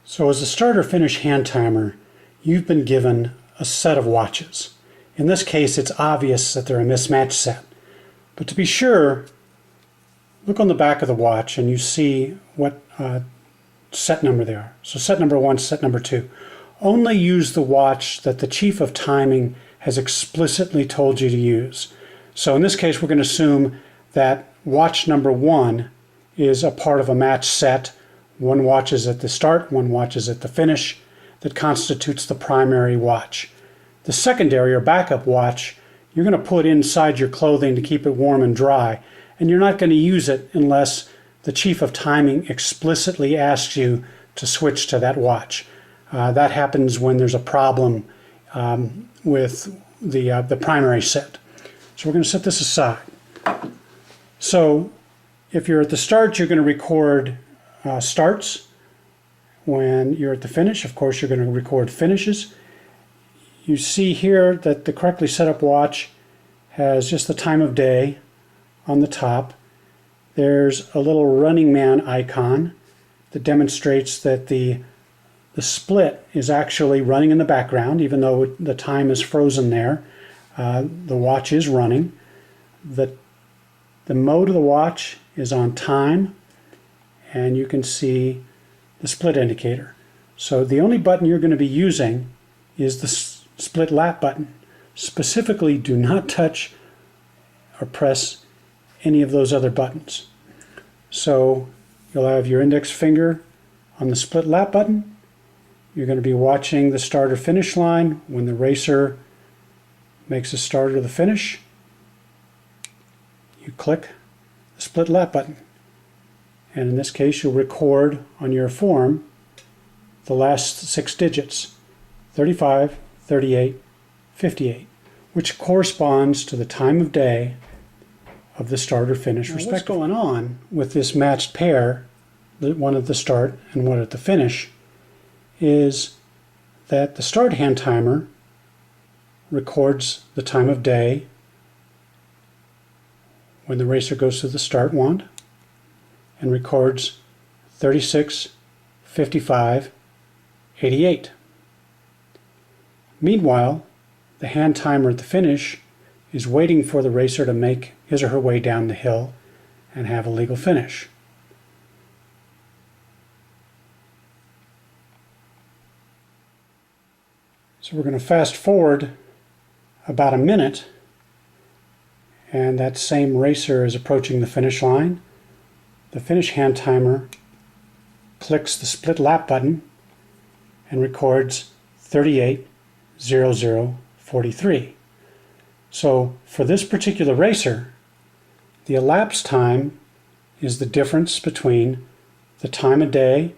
So as a start or finish hand timer, you've been given a set of watches. In this case, it's obvious that they're a mismatched set. But to be sure, look on the back of the watch and you see what set number they are. So set number 1, set number 2. Only use the watch that the chief of timing has explicitly told you to use. So in this case, we're going to assume that watch number 1 is a part of a match set. One watch is at the start, one watch is at the finish. That constitutes the primary watch. The secondary or backup watch, you're going to put inside your clothing to keep it warm and dry, and you're not going to use it unless the chief of timing explicitly asks you to switch to that watch. That happens when there's a problem with the primary set. So we're going to set this aside. So if you're at the start, you're going to record starts. When you're at the finish, of course, you're going to record finishes. You see here that the correctly set up watch has just the time of day on the top. There's a little running man icon that demonstrates that the split is actually running in the background, even though the time is frozen there. The watch is running. The mode of the watch is on time, and you can see the split indicator. So the only button you're going to be using is the split lap button. Specifically, do not touch or press any of those other buttons. So you'll have your index finger on the split lap button. You're going to be watching the start or finish line. When the racer makes a start or the finish, you click the split lap button. And in this case, you'll record on your form the last 6 digits, 35, 38, 58, which corresponds to the time of day of the start or finish respectively. What's going on with this matched pair, one at the start and one at the finish, is that the start hand timer records the time of day when the racer goes to the start wand, and records 36, 55, 88. Meanwhile, the hand timer at the finish is waiting for the racer to make his or her way down the hill and have a legal finish. So we're going to fast forward about a minute, and that same racer is approaching the finish line. The finish hand timer clicks the split lap button and records 38:00:43. So for this particular racer, the elapsed time is the difference between the time of day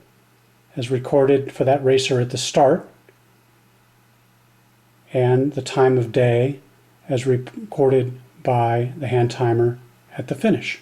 as recorded for that racer at the start and the time of day as recorded by the hand timer at the finish.